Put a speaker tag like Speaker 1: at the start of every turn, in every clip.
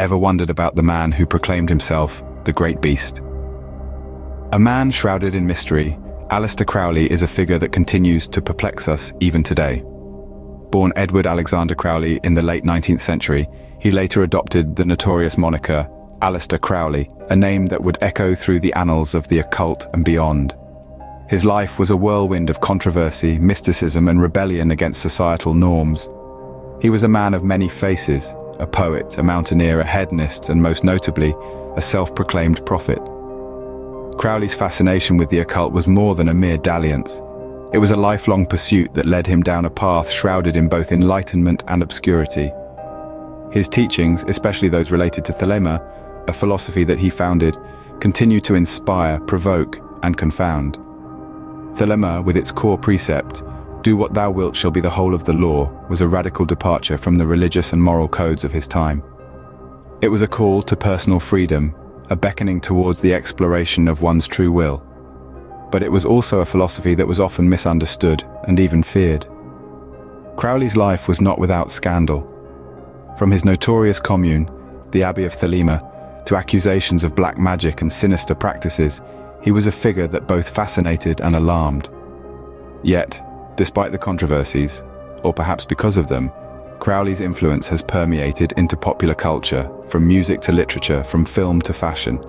Speaker 1: ever wondered about the man who proclaimed himself the Great Beast? A man shrouded in mystery, Aleister Crowley is a figure that continues to perplex us even today. Born Edward Alexander Crowley in the late 19th century, he later adopted the notorious moniker Aleister Crowley, a name that would echo through the annals of the occult and beyond. His life was a whirlwind of controversy, mysticism, and rebellion against societal norms. He was a man of many faces, a poet, a mountaineer, a hedonist, and most notably, a self-proclaimed prophet. Crowley's fascination with the occult was more than a mere dalliance. It was a lifelong pursuit that led him down a path shrouded in both enlightenment and obscurity. His teachings, especially those related to thelema, a philosophy that he founded, continue to inspire, provoke, and confound. Thelema, with its core precept, "Do what thou wilt shall be the whole of the law," was a radical departure from the religious and moral codes of his time. It was a call to personal freedom, a beckoning towards the exploration of one's true will. But it was also a philosophy that was often misunderstood and even feared. Crowley's life was not without scandal. From his notorious commune, the Abbey of Thelema, to accusations of black magic and sinister practices, he was a figure that both fascinated and alarmed. Yet, despite the controversies, or perhaps because of them, Crowley's influence has permeated into popular culture, from music to literature, from film to fashion.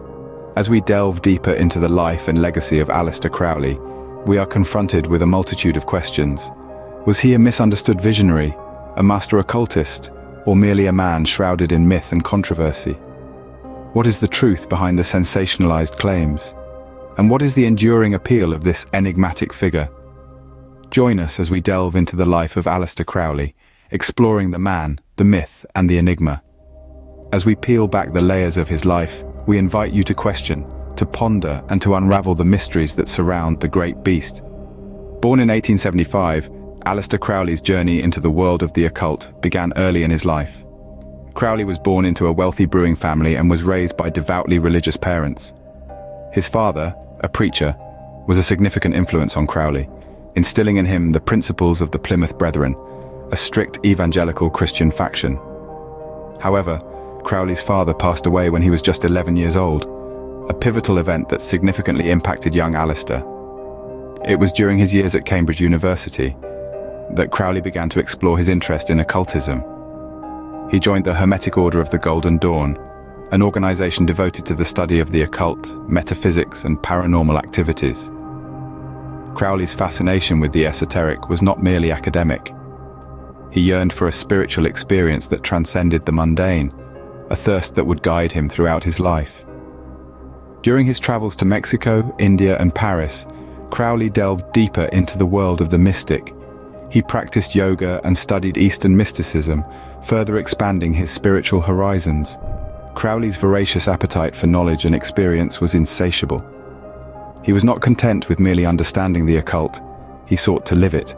Speaker 1: As we delve deeper into the life and legacy of Aleister Crowley, we are confronted with a multitude of questions. Was he a misunderstood visionary, a master occultist, or merely a man shrouded in myth and controversy? What is the truth behind the sensationalized claims? And what is the enduring appeal of this enigmatic figure? Join us as we delve into the life of Aleister Crowley, exploring the man, the myth, and the enigma. As we peel back the layers of his life, we invite you to question, to ponder, and to unravel the mysteries that surround the Great Beast. Born in 1875, Aleister Crowley's journey into the world of the occult began early in his life. Crowley was born into a wealthy brewing family and was raised by devoutly religious parents. His father, a preacher, was a significant influence on Crowley, instilling in him the principles of the Plymouth Brethren, a strict evangelical Christian faction. However, Crowley's father passed away when he was just 11 years old, a pivotal event that significantly impacted young Aleister. It was during his years at Cambridge University that Crowley began to explore his interest in occultism. He joined the Hermetic Order of the Golden Dawn, an organization devoted to the study of the occult, metaphysics, and paranormal activities. Crowley's fascination with the esoteric was not merely academic. He yearned for a spiritual experience that transcended the mundane, a thirst that would guide him throughout his life. During his travels to Mexico, India, and Paris, Crowley delved deeper into the world of the mystic. He practiced yoga and studied Eastern mysticism, further expanding his spiritual horizons. Crowley's voracious appetite for knowledge and experience was insatiable. He was not content with merely understanding the occult, he sought to live it.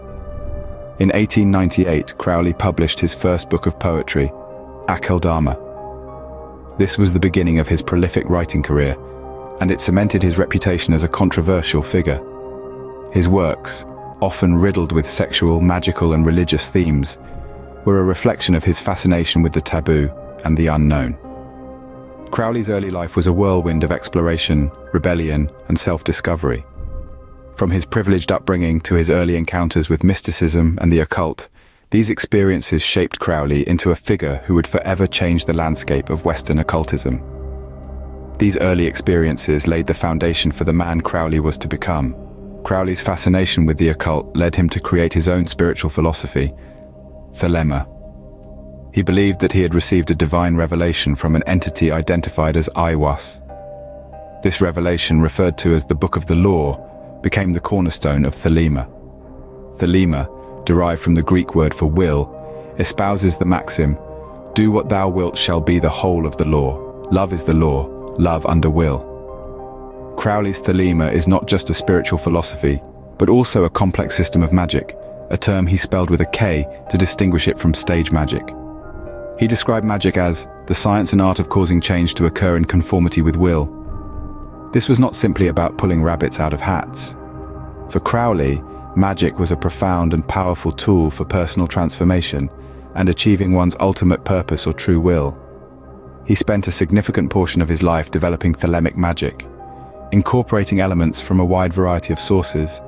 Speaker 1: In 1898, Crowley published his first book of poetry, Akeldama. This was the beginning of his prolific writing career, and it cemented his reputation as a controversial figure. His works, often riddled with sexual, magical, and religious themes, were a reflection of his fascination with the taboo and the unknown. Crowley's early life was a whirlwind of exploration, rebellion, and self-discovery. From his privileged upbringing to his early encounters with mysticism and the occult, these experiences shaped Crowley into a figure who would forever change the landscape of Western occultism. These early experiences laid the foundation for the man Crowley was to become. Crowley's fascination with the occult led him to create his own spiritual philosophy, thelema. He believed that he had received a divine revelation from an entity identified as Aiwass. This revelation, referred to as the Book of the Law, became the cornerstone of thelema. Thelema, derived from the Greek word for will, espouses the maxim, "Do what thou wilt shall be the whole of the law. Love is the law, love under will." Crowley's thelema is not just a spiritual philosophy, but also a complex system of magic, a term he spelled with a K to distinguish it from stage magic. He described magic as the science and art of causing change to occur in conformity with will. This was not simply about pulling rabbits out of hats. For Crowley, magic was a profound and powerful tool for personal transformation and achieving one's ultimate purpose or true will. He spent a significant portion of his life developing thelemic magic, incorporating elements from a wide variety of sources,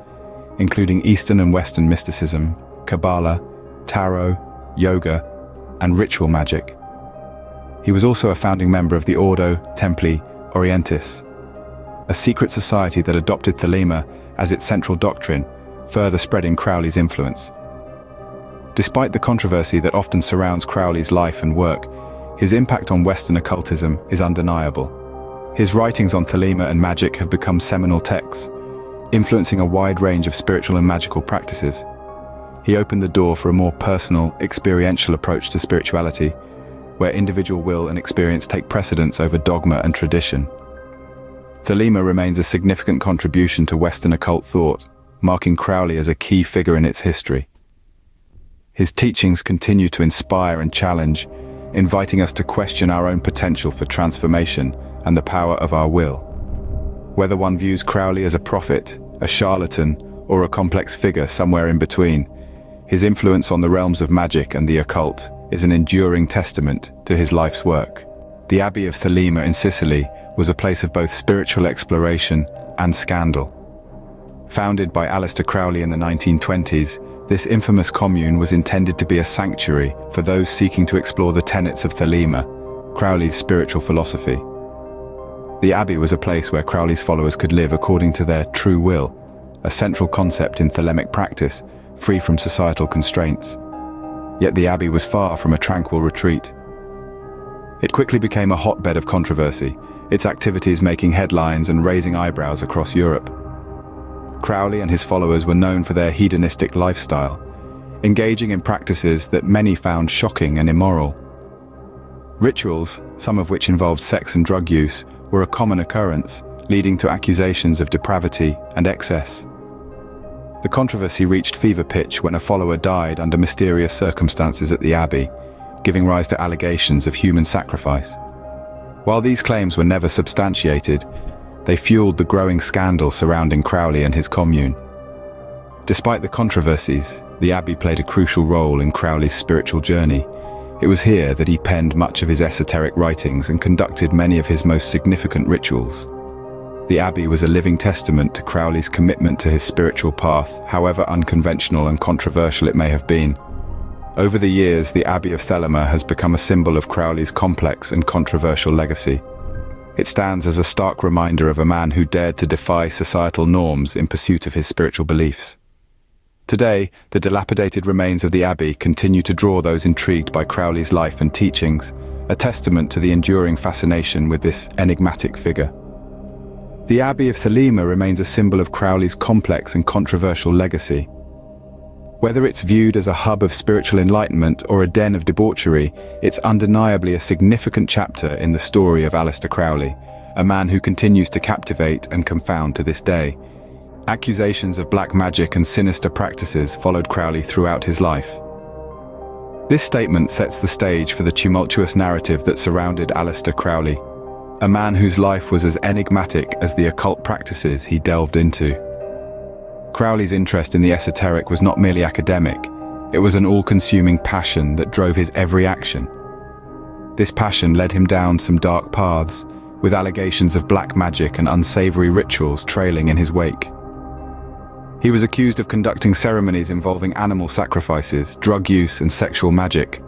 Speaker 1: including Eastern and Western mysticism, Kabbalah, tarot, yoga, and ritual magic. He was also a founding member of the Ordo Templi Orientis, a secret society that adopted thelema as its central doctrine, further spreading Crowley's influence. Despite the controversy that often surrounds Crowley's life and work, his impact on Western occultism is undeniable. His writings on thelema and magic have become seminal texts, influencing a wide range of spiritual and magical practices. He opened the door for a more personal, experiential approach to spirituality, where individual will and experience take precedence over dogma and tradition. Thelema remains a significant contribution to Western occult thought, marking Crowley as a key figure in its history. His teachings continue to inspire and challenge, inviting us to question our own potential for transformation and the power of our will. Whether one views Crowley as a prophet, a charlatan, or a complex figure somewhere in between, his influence on the realms of magic and the occult is an enduring testament to his life's work. The Abbey of Thelema in Sicily was a place of both spiritual exploration and scandal. Founded by Aleister Crowley in the 1920s, this infamous commune was intended to be a sanctuary for those seeking to explore the tenets of Thelema, Crowley's spiritual philosophy. The Abbey was a place where Crowley's followers could live according to their true will, a central concept in thelemic practice, free from societal constraints. Yet the Abbey was far from a tranquil retreat. It quickly became a hotbed of controversy, its activities making headlines and raising eyebrows across Europe. Crowley and his followers were known for their hedonistic lifestyle, engaging in practices that many found shocking and immoral. Rituals, some of which involved sex and drug use, were a common occurrence, leading to accusations of depravity and excess. The controversy reached fever pitch when a follower died under mysterious circumstances at the Abbey, giving rise to allegations of human sacrifice. While these claims were never substantiated, they fueled the growing scandal surrounding Crowley and his commune. Despite the controversies, the Abbey played a crucial role in Crowley's spiritual journey. It was here that he penned much of his esoteric writings and conducted many of his most significant rituals. The Abbey was a living testament to Crowley's commitment to his spiritual path, however unconventional and controversial it may have been. Over the years, the Abbey of Thelema has become a symbol of Crowley's complex and controversial legacy. It stands as a stark reminder of a man who dared to defy societal norms in pursuit of his spiritual beliefs. Today, the dilapidated remains of the Abbey continue to draw those intrigued by Crowley's life and teachings, a testament to the enduring fascination with this enigmatic figure. The Abbey of Thelema remains a symbol of Crowley's complex and controversial legacy. Whether it's viewed as a hub of spiritual enlightenment or a den of debauchery, it's undeniably a significant chapter in the story of Aleister Crowley, a man who continues to captivate and confound to this day. Accusations of black magic and sinister practices followed Crowley throughout his life. This statement sets the stage for the tumultuous narrative that surrounded Aleister Crowley, a man whose life was as enigmatic as the occult practices he delved into. Crowley's interest in the esoteric was not merely academic, it was an all-consuming passion that drove his every action. This passion led him down some dark paths, with allegations of black magic and unsavory rituals trailing in his wake. He was accused of conducting ceremonies involving animal sacrifices, drug use, and sexual magic.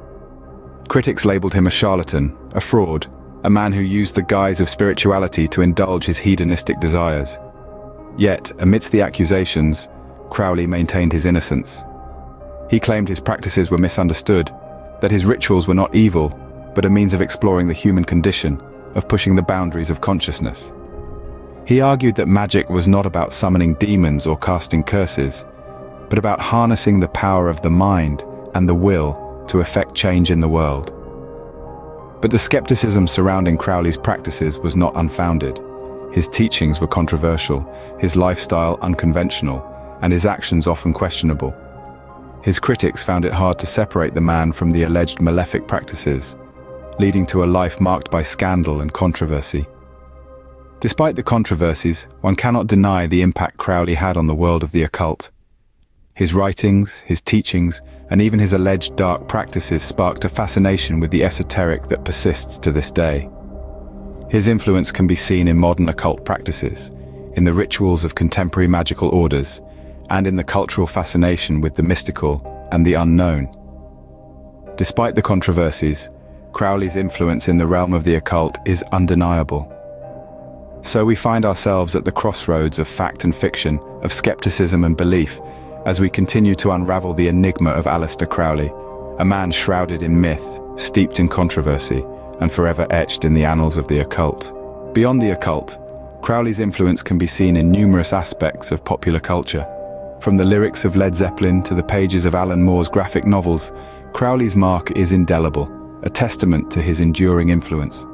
Speaker 1: Critics labeled him a charlatan, a fraud, a man who used the guise of spirituality to indulge his hedonistic desires. Yet, amidst the accusations, Crowley maintained his innocence. He claimed his practices were misunderstood, that his rituals were not evil, but a means of exploring the human condition, of pushing the boundaries of consciousness. He argued that magic was not about summoning demons or casting curses, but about harnessing the power of the mind and the will to effect change in the world. But the skepticism surrounding Crowley's practices was not unfounded. His teachings were controversial, his lifestyle unconventional, and his actions often questionable. His critics found it hard to separate the man from the alleged malefic practices, leading to a life marked by scandal and controversy. Despite the controversies, one cannot deny the impact Crowley had on the world of the occult. His writings, his teachings, and even his alleged dark practices sparked a fascination with the esoteric that persists to this day. His influence can be seen in modern occult practices, in the rituals of contemporary magical orders, and in the cultural fascination with the mystical and the unknown. Despite the controversies, Crowley's influence in the realm of the occult is undeniable. So we find ourselves at the crossroads of fact and fiction, of skepticism and belief, as we continue to unravel the enigma of Aleister Crowley, a man shrouded in myth, steeped in controversy, and forever etched in the annals of the occult. Beyond the occult, Crowley's influence can be seen in numerous aspects of popular culture. From the lyrics of Led Zeppelin to the pages of Alan Moore's graphic novels, Crowley's mark is indelible, a testament to his enduring influence.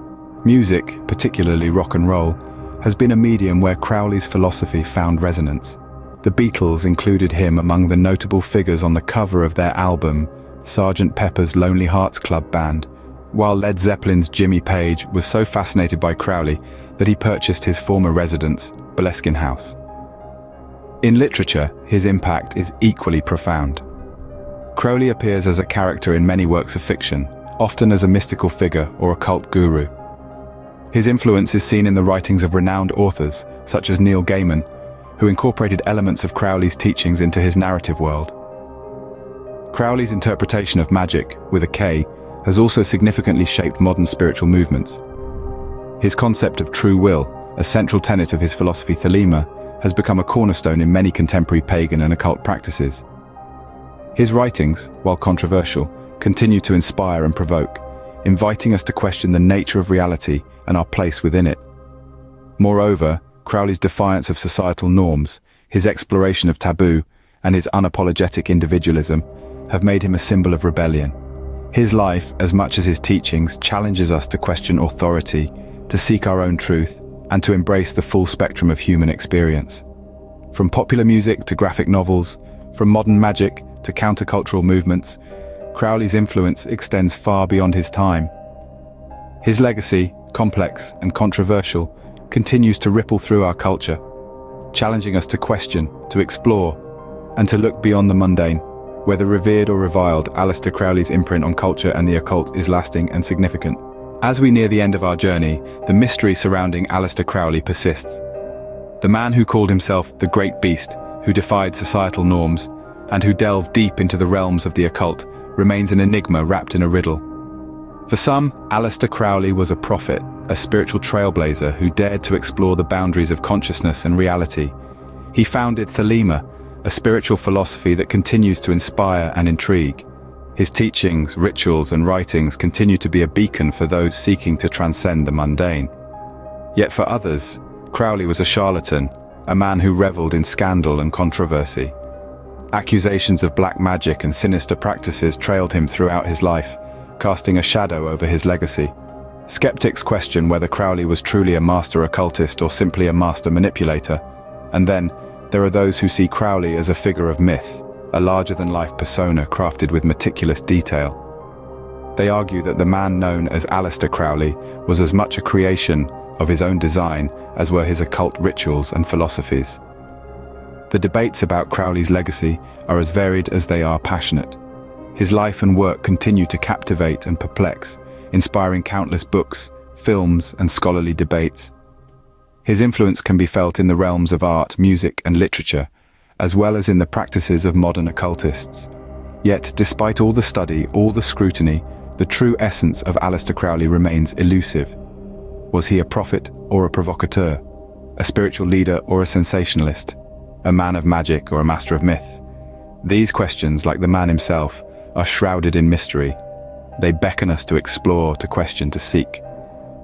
Speaker 1: Music, particularly rock and roll, has been a medium where Crowley's philosophy found resonance. The Beatles included him among the notable figures on the cover of their album, Sgt. Pepper's Lonely Hearts Club Band, while Led Zeppelin's Jimmy Page was so fascinated by Crowley that he purchased his former residence, Boleskine House. In literature, his impact is equally profound. Crowley appears as a character in many works of fiction, often as a mystical figure or occult guru. His influence is seen in the writings of renowned authors, such as Neil Gaiman, who incorporated elements of Crowley's teachings into his narrative world. Crowley's interpretation of magic, with a K, has also significantly shaped modern spiritual movements. His concept of true will, a central tenet of his philosophy Thelema, has become a cornerstone in many contemporary pagan and occult practices. His writings, while controversial, continue to inspire and provoke, inviting us to question the nature of reality and our place within it. Moreover, Crowley's defiance of societal norms, his exploration of taboo, and his unapologetic individualism have made him a symbol of rebellion. His life, as much as his teachings, challenges us to question authority, to seek our own truth, and to embrace the full spectrum of human experience. From popular music to graphic novels, from modern magic to countercultural movements, Crowley's influence extends far beyond his time. His legacy, complex and controversial, continues to ripple through our culture, challenging us to question, to explore, and to look beyond the mundane. Whether revered or reviled, Aleister Crowley's imprint on culture and the occult is lasting and significant. As we near the end of our journey, the mystery surrounding Aleister Crowley persists. The man who called himself the Great Beast, who defied societal norms, and who delved deep into the realms of the occult, remains an enigma wrapped in a riddle. For some, Aleister Crowley was a prophet, a spiritual trailblazer who dared to explore the boundaries of consciousness and reality. He founded Thelema, a spiritual philosophy that continues to inspire and intrigue. His teachings, rituals, and writings continue to be a beacon for those seeking to transcend the mundane. Yet for others, Crowley was a charlatan, a man who reveled in scandal and controversy. Accusations of black magic and sinister practices trailed him throughout his life, casting a shadow over his legacy. Skeptics question whether Crowley was truly a master occultist or simply a master manipulator. And then, there are those who see Crowley as a figure of myth, a larger-than-life persona crafted with meticulous detail. They argue that the man known as Aleister Crowley was as much a creation of his own design as were his occult rituals and philosophies. The debates about Crowley's legacy are as varied as they are passionate. His life and work continue to captivate and perplex, inspiring countless books, films, and scholarly debates. His influence can be felt in the realms of art, music, and literature, as well as in the practices of modern occultists. Yet, despite all the study, all the scrutiny, the true essence of Aleister Crowley remains elusive. Was he a prophet or a provocateur? A spiritual leader or a sensationalist? A man of magic or a master of myth? These questions, like the man himself, are shrouded in mystery. They beckon us to explore, to question, to seek.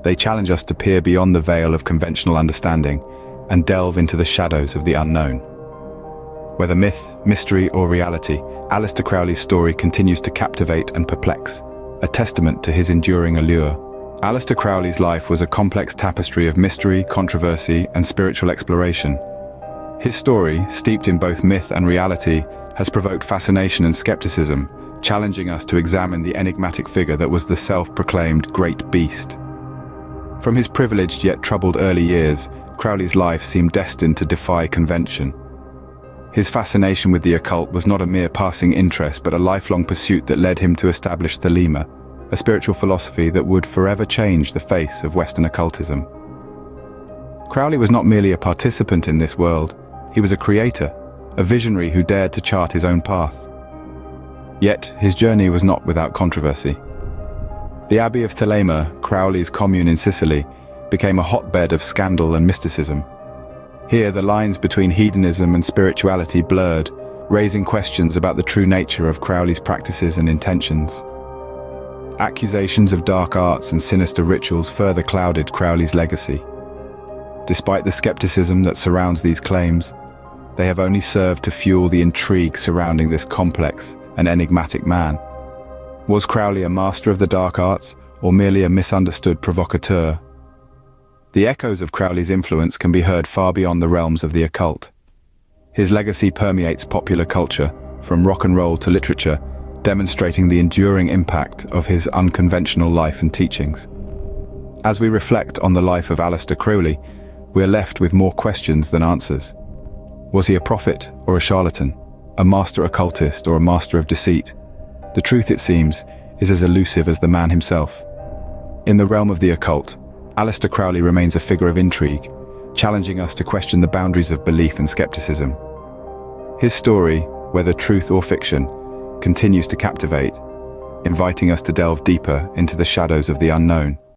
Speaker 1: They challenge us to peer beyond the veil of conventional understanding and delve into the shadows of the unknown. Whether myth, mystery, or reality, Aleister Crowley's story continues to captivate and perplex, a testament to his enduring allure. Aleister Crowley's life was a complex tapestry of mystery, controversy, and spiritual exploration. His story, steeped in both myth and reality, has provoked fascination and skepticism, challenging us to examine the enigmatic figure that was the self-proclaimed Great Beast. From his privileged yet troubled early years, Crowley's life seemed destined to defy convention. His fascination with the occult was not a mere passing interest, but a lifelong pursuit that led him to establish Thelema, a spiritual philosophy that would forever change the face of Western occultism. Crowley was not merely a participant in this world, he was a creator, a visionary who dared to chart his own path. Yet, his journey was not without controversy. The Abbey of Thelema, Crowley's commune in Sicily, became a hotbed of scandal and mysticism. Here, the lines between hedonism and spirituality blurred, raising questions about the true nature of Crowley's practices and intentions. Accusations of dark arts and sinister rituals further clouded Crowley's legacy. Despite the skepticism that surrounds these claims, they have only served to fuel the intrigue surrounding this complex and enigmatic man. Was Crowley a master of the dark arts, or merely a misunderstood provocateur? The echoes of Crowley's influence can be heard far beyond the realms of the occult. His legacy permeates popular culture, from rock and roll to literature, demonstrating the enduring impact of his unconventional life and teachings. As we reflect on the life of Aleister Crowley, we are left with more questions than answers. Was he a prophet or a charlatan, a master occultist or a master of deceit? The truth, it seems, is as elusive as the man himself. In the realm of the occult, Aleister Crowley remains a figure of intrigue, challenging us to question the boundaries of belief and skepticism. His story, whether truth or fiction, continues to captivate, inviting us to delve deeper into the shadows of the unknown.